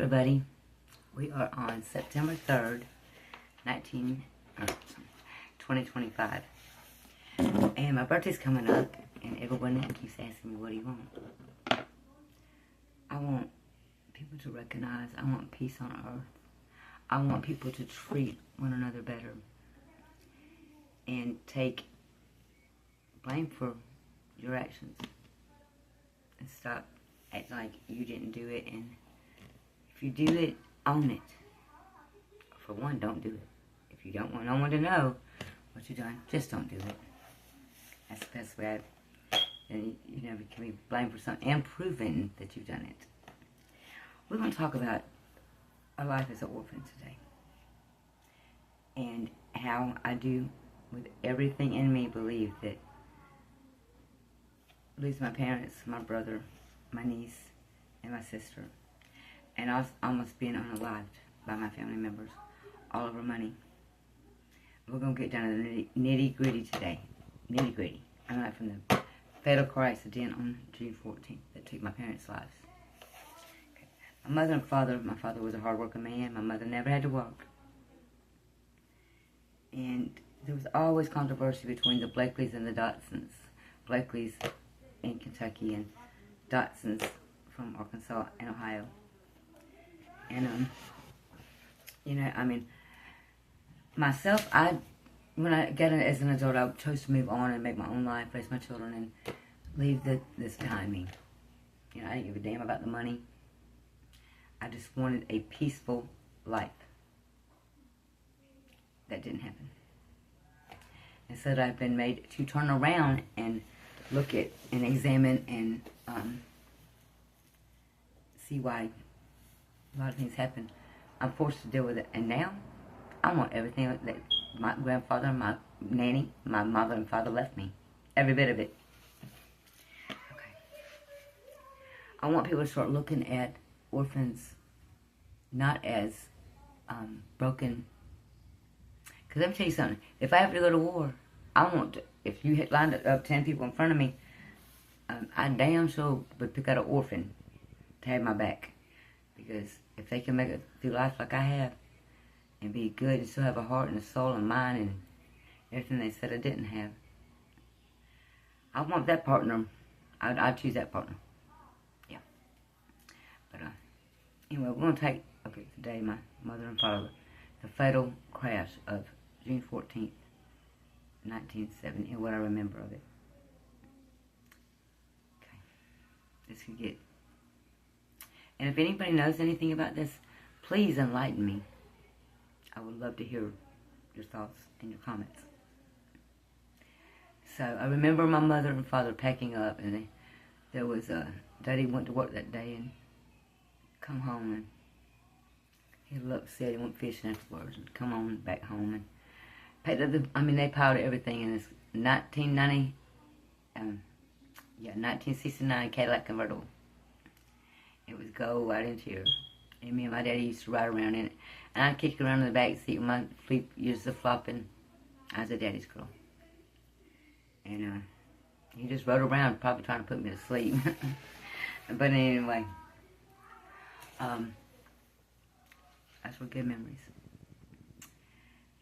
everybody. We are on September 3rd, 2025. And my birthday's coming up, and everyone keeps asking me, what do you want? I want people to recognize, I want peace on earth. I want people to treat one another better and take blame for your actions. And stop acting like you didn't do it, and if you do it, own it. For one, don't do it. If you don't want no one to know what you've done, just don't do it. That's the best way. Then you never can be blamed for something and proven that you've done it. We're going to talk about our life as an orphan today. And how I do, with everything in me, believe that losing my parents, my brother, my niece, and my sister, and I was almost being unalived by my family members, all over money. We're going to get down to the nitty-gritty today. Nitty-gritty. I'm not from the fatal car accident on June 14th that took my parents' lives. Okay. My mother and father, my father was a hard-working man. My mother never had to work. And there was always controversy between the Blakeleys and the Dotsons. Blakeleys in Kentucky and Dotsons from Arkansas and Ohio. And, myself, when I got in as an adult, I chose to move on and make my own life, raise my children, and leave this behind me. I didn't give a damn about the money. I just wanted a peaceful life. That didn't happen. Instead, I've been made to turn around and look at and examine and see why a lot of things happen. I'm forced to deal with it, and now I want everything that my grandfather, my nanny, my mother and father left me. Every bit of it. Okay. I want people to start looking at orphans not as broken. Because let me tell you something. If I have to go to war, I want to. If you had lined up 10 people in front of me, I damn sure would pick out an orphan to have my back. Because if they can make it through life like I have, and be good and still have a heart and a soul and mind and everything they said I didn't have, I want that partner. I'd choose that partner. Yeah. But anyway, we're going to take, today my mother and father, the fatal crash of June 14th, 1970, and what I remember of it. Okay. This could get... And if anybody knows anything about this, please enlighten me. I would love to hear your thoughts and your comments. So, I remember my mother and father packing up, and there was Daddy went to work that day and come home, and he looked, said he went fishing afterwards, and come on back home, and packed up they piled everything in this 1969 Cadillac convertible. It was gold white interior. And me and my daddy used to ride around in it. And I'd kick around in the back seat when my feet used to flopping. I was a daddy's girl. And he just rode around, probably trying to put me to sleep. But anyway, that's what good memories.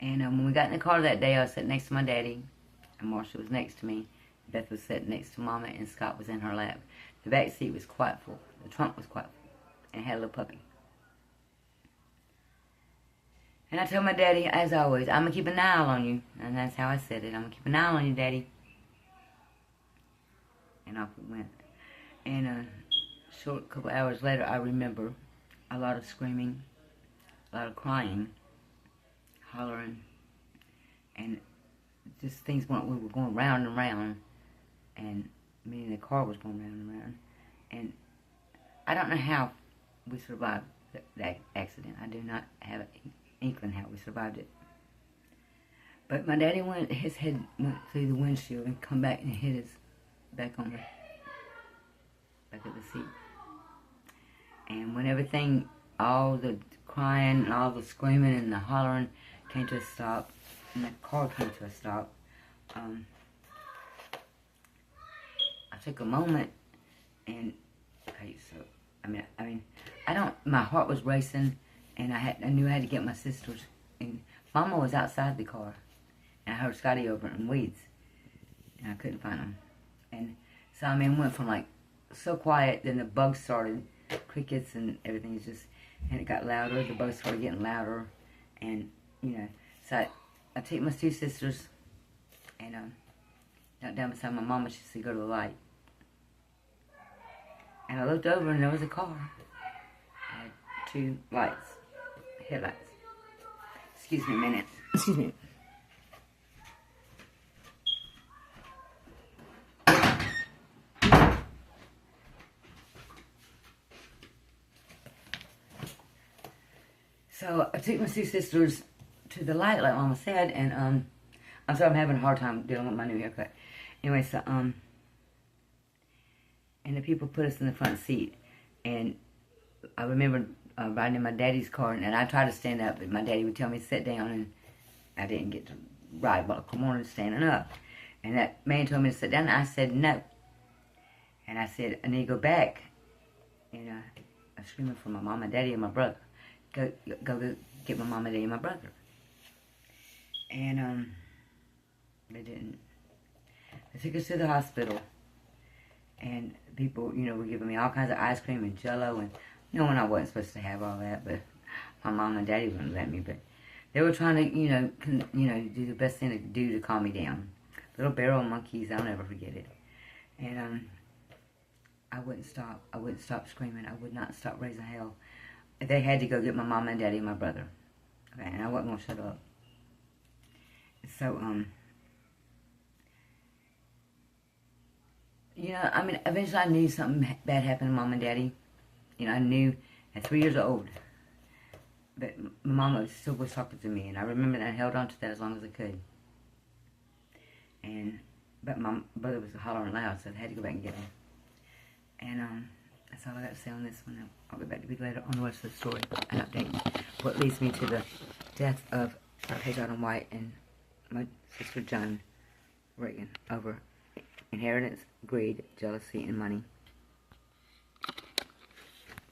And when we got in the car that day, I was sitting next to my daddy, and Marsha was next to me. Beth was sitting next to Mama, and Scott was in her lap. The back seat was quite full. The trunk was quite full, and it had a little puppy. And I told my daddy, as always, I'm going to keep an eye on you. And that's how I said it. I'm going to keep an eye on you, Daddy. And off we went. And a short couple hours later, I remember a lot of screaming, a lot of crying, hollering, and just things we were going round and round. And me and the car was going round and round. And I don't know how we survived that accident. I do not have an inkling how we survived it. But my daddy his head went through the windshield and come back and hit his back on the back of the seat. And when everything, all the crying and all the screaming and the hollering came to a stop, and the car came to a stop, I took a moment and, okay, so, I mean, my heart was racing, and I knew I had to get my sisters. And Mama was outside the car, and I heard Scotty over in weeds, and I couldn't find him. And so I mean, it went from like so quiet, then the bugs started, crickets and everything was just, and it got louder. The bugs started getting louder, and you know, so I take my two sisters, and knelt down beside my mama. She said, "Go to the light." And I looked over, and there was a car. It had two lights, headlights. Excuse me a minute. Excuse me. So I took my two sisters to the light, like Mama said, and I'm sorry I'm having a hard time dealing with my new haircut. Anyway, so and the people put us in the front seat, and I remember riding in my daddy's car, and I tried to stand up, but my daddy would tell me to sit down, and I didn't get to ride, but I wanted standing up. And that man told me to sit down, and I said no. And I said, I need to go back. And I was screaming for my mom, my daddy, and my brother. Go get my mom, my daddy, and my brother. And they didn't. They took us to the hospital. And people, you know, were giving me all kinds of ice cream and Jell-O, and knowing I wasn't supposed to have all that, but my mom and daddy wouldn't let me. But they were trying to, you know, do the best thing to do to calm me down. Little barrel monkeys, I'll never forget it. And I wouldn't stop. I wouldn't stop screaming. I would not stop raising hell. They had to go get my mom and daddy and my brother. Okay, and I wasn't gonna shut up. So you know, I mean, eventually I knew something bad happened to Mom and Daddy. You know, I knew at 3 years old. But my mama still was talking to me, and I remember that I held on to that as long as I could. But my brother was hollering loud, so I had to go back and get him. And that's all I got to say on this one. I'll get back to you later on the rest of the story and update what leads me to the death of Hagar and White and my sister John Reagan over inheritance, greed, jealousy, and money.